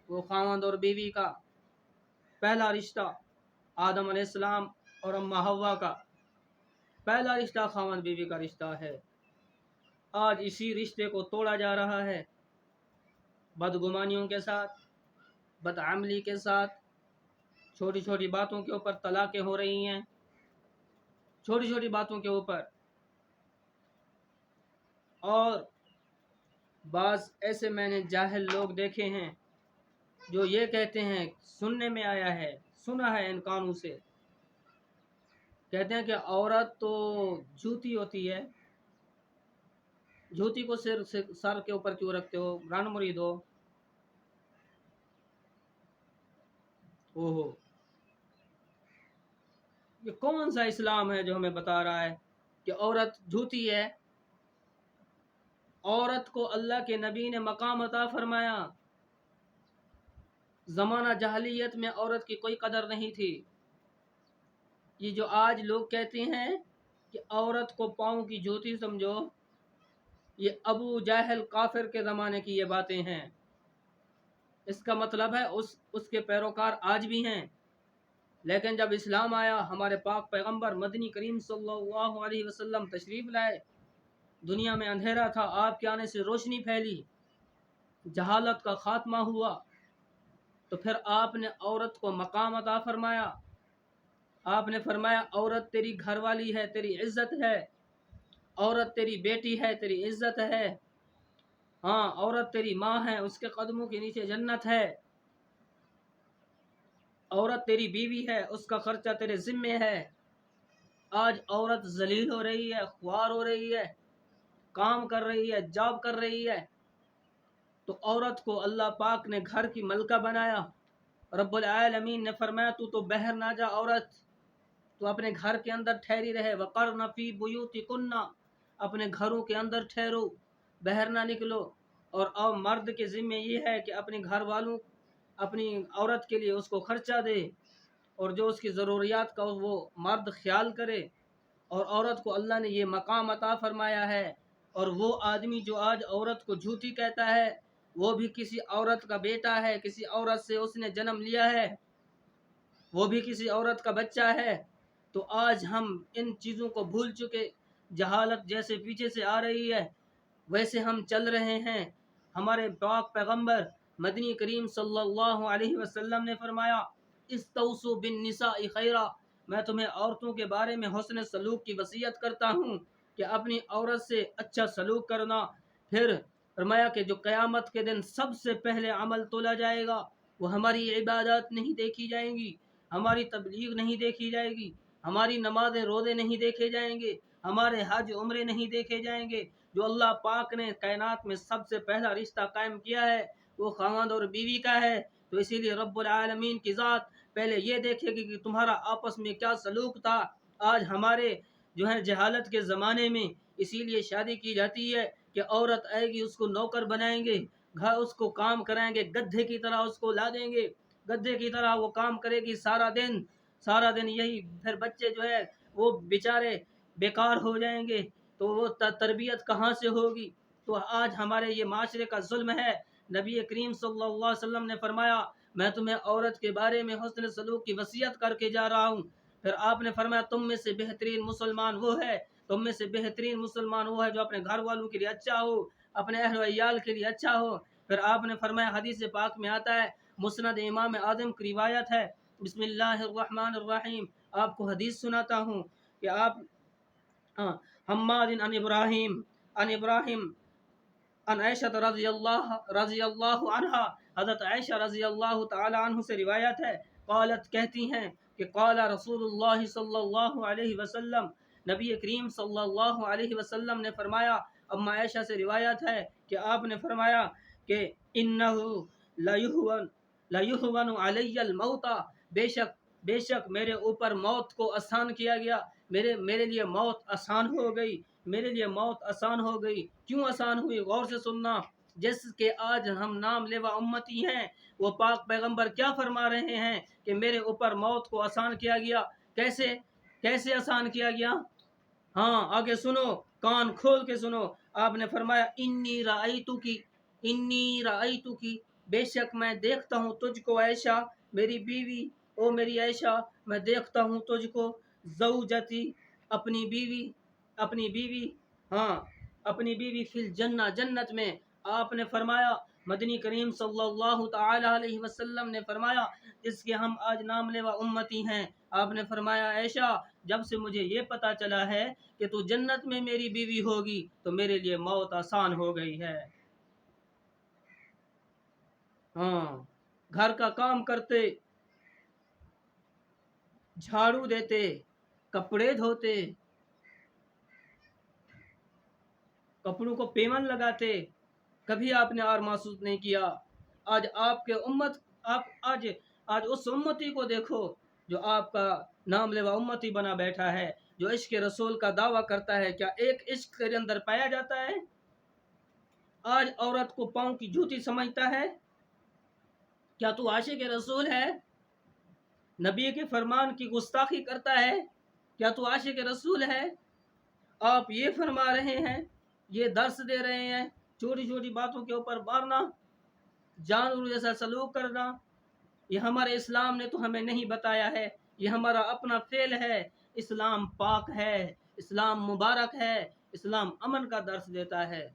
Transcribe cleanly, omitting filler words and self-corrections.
वो खामद और बीवी का पहला रिश्ता, आदम अलैहिस्सलाम और अम्मा हव्वा का पहला रिश्ता खामद बीवी का रिश्ता है। आज इसी रिश्ते को तोड़ा जा रहा है बदगुमानियों के साथ, बदअमली के साथ। छोटी छोटी बातों के ऊपर तलाक़ें हो रही हैं, छोटी छोटी बातों के ऊपर। और बाज़ ऐसे मैंने जाहिल लोग देखे हैं जो ये कहते हैं, सुनने में आया है, सुना है इन कानों से, कहते हैं कि औरत तो जूती होती है, जूती को सर के ऊपर क्यों रखते हो, गांड मुरीद हो। ओहो, ये कौन सा इस्लाम है जो हमें बता रहा है कि औरत जूती है। औरत को अल्लाह के नबी ने मकाम अता फरमाया। ज़माना जहलियत में औरत की कोई कदर नहीं थी। ये जो आज लोग कहते हैं कि औरत को पाँव की जूती समझो, ये अबू जाहल काफिर के ज़माने की ये बातें हैं। इसका मतलब है उसके पैरोकार आज भी हैं। लेकिन जब इस्लाम आया, हमारे पाक पैगंबर मदनी करीम सल्लल्लाहु अलैहि वसल्लम तशरीफ़ लाए, दुनिया में अंधेरा था, आपके आने से रोशनी फैली, जहालत का खात्मा हुआ। तो फिर आपने औरत को मकाम अता फरमाया। आपने फरमाया औरत तेरी घरवाली है, तेरी इज्जत है, औरत तेरी बेटी है, तेरी इज्जत है। हाँ, औरत तेरी माँ है, उसके कदमों के नीचे जन्नत है। औरत तेरी बीवी है, उसका खर्चा तेरे जिम्मे है। आज औरत जलील हो रही है, ख्वार हो रही है, काम कर रही है, जॉब कर रही है। तो औरत को अल्लाह पाक ने घर की मलका बनाया। रब्बुल आलमीन ने फरमाया तू तो बाहर ना जा औरत, तो अपने घर के अंदर ठहरी रहे। वक़र्न फ़ी बुयूतिकुन्ना, अपने घरों के अंदर ठहरो, बाहर ना निकलो। और मर्द के ज़िम्मे ये है कि अपने घर वालों, अपनी औरत के लिए उसको खर्चा दे, और जो उसकी ज़रूरियात का वो मर्द ख्याल करे। और औरत को अल्लाह ने ये मकाम अता फरमाया है। और वो आदमी जो आज औरत को झूठी कहता है, वो भी किसी औरत का बेटा है, किसी औरत से उसने जन्म लिया है, वो भी किसी औरत का बच्चा है। तो आज हम इन चीज़ों को भूल चुके, जहालत जैसे पीछे से आ रही है वैसे हम चल रहे हैं। हमारे पाक पैगंबर मदनी करीम सल्लल्लाहु अलैहि वसल्लम ने फरमाया इस्तौसु बिन निसाई खैरा, मैं तुम्हें औरतों के बारे में हुस्न सलूक की वसीयत करता हूँ कि अपनी औरत से अच्छा सलूक करना। फिर फरमाया कि जो क़यामत के दिन सबसे पहले अमल तोला जाएगा वो हमारी इबादत नहीं देखी जाएंगी, हमारी तबलीग नहीं देखी जाएगी, हमारी नमाज़ें रोज़े नहीं देखे जाएंगे, हमारे हज उम्रे नहीं देखे जाएंगे। जो अल्लाह पाक ने कायनात में सबसे पहला रिश्ता कायम किया है वो खामद और बीवी का है। तो इसीलिए रब्बुल आलमीन की ज़ात पहले ये देखेगी कि तुम्हारा आपस में क्या सलूक था। आज हमारे जो है जहालत के ज़माने में इसीलिए शादी की जाती है कि औरत आएगी उसको नौकर बनाएंगे, घर उसको काम कराएंगे, गधे की तरह उसको ला देंगे, गधे की तरह वो काम करेगी सारा दिन यही। फिर बच्चे जो है वो बेचारे बेकार हो जाएंगे, तो वो तरबियत कहाँ से होगी। तो आज हमारे ये माशरे का जुल्म है। नबी करीम सल्लल्लाहु अलैहि वसल्लम ने फरमाया मैं तुम्हें औरत के बारे में हुस्न सलूक की वसीयत करके जा रहा हूँ। फिर आपने फरमाया तुम में से बेहतरीन मुसलमान वो है, तुम में से बेहतरीन मुसलमान वो है जो अपने घर वालों के लिए अच्छा हो, अपने अहल वयाल के लिए अच्छा हो। फिर आपने फरमाया हदीस पाक में आता है, मुस्नद इमाम आज़म की रिवायत है, बिस्मिल्लाहिर्रहमानिर्रहीम, आपको हदीस सुनाता हूँ कि आप हम्माद अन इब्राहिम अन आयशा रज़ियल्लाहु अन्हा, हज़रत आयशा रज़ियल्लाहु ताला अन्हु से रिवायत है, क़ालत कहती हैं कि क़ाला रसूलुल्लाह सल्लल्लाहु अलैहि वसल्लम, नबी करीम सल्लल्लाहु अलैहि वसल्लम ने फरमाया। अम्मा आयशा से रिवायत है कि आपने फरमाया कि इन्नहु लयुहवन अलैयल मौता, बेशक मेरे ऊपर मौत को आसान किया गया, मेरे लिए मौत आसान हो गई, मेरे लिए मौत आसान हो गई। क्यों आसान हुई, गौर से सुनना। जिसके आज हम नाम लेवा उम्मती हैं, वो पाक पैगंबर क्या फरमा रहे हैं कि मेरे ऊपर मौत को आसान किया गया। कैसे आसान किया गया। हाँ, आगे सुनो, कान खोल के सुनो। आपने फरमाया इन्नी राइतु की بے شک میں دیکھتا ہوں تجھ کو عائشہ میری بیوی، او میری عائشہ میں دیکھتا ہوں تجھ کو، زوجتی اپنی بیوی، اپنی بیوی، ہاں اپنی بیوی فی الجنہ جنت میں۔ آپ نے فرمایا، مدنی کریم صلی اللہ تعالی علیہ وسلم نے فرمایا جس کے ہم آج نام لیوا امتی ہیں، آپ نے فرمایا عائشہ جب سے مجھے یہ پتا چلا ہے کہ تو جنت میں میری بیوی ہوگی تو میرے لیے موت آسان ہو گئی ہے۔ ہاں گھر کا کام کرتے، جھاڑو دیتے، کپڑے دھوتے، کپڑوں کو پیمن لگاتے، کبھی آپ نے اور محسوس نہیں کیا؟ آج آپ کے امت، آپ آج اس امتی کو دیکھو جو آپ کا نام لیوا امتی بنا بیٹھا ہے، جو عشق رسول کا دعویٰ کرتا ہے۔ کیا ایک عشق کے اندر پایا جاتا ہے؟ آج عورت کو پاؤں کی جوتی سمجھتا ہے۔ کیا تو عاشق رسول ہے؟ نبی کے فرمان کی گستاخی کرتا ہے؟ کیا تو عاشق رسول ہے؟ آپ یہ فرما رہے ہیں، یہ درس دے رہے ہیں، چھوٹی چھوٹی باتوں کے اوپر مارنا، جانور جیسا سلوک کرنا، یہ ہمارے اسلام نے تو ہمیں نہیں بتایا ہے، یہ ہمارا اپنا فعل ہے۔ اسلام پاک ہے، اسلام مبارک ہے، اسلام امن کا درس دیتا ہے۔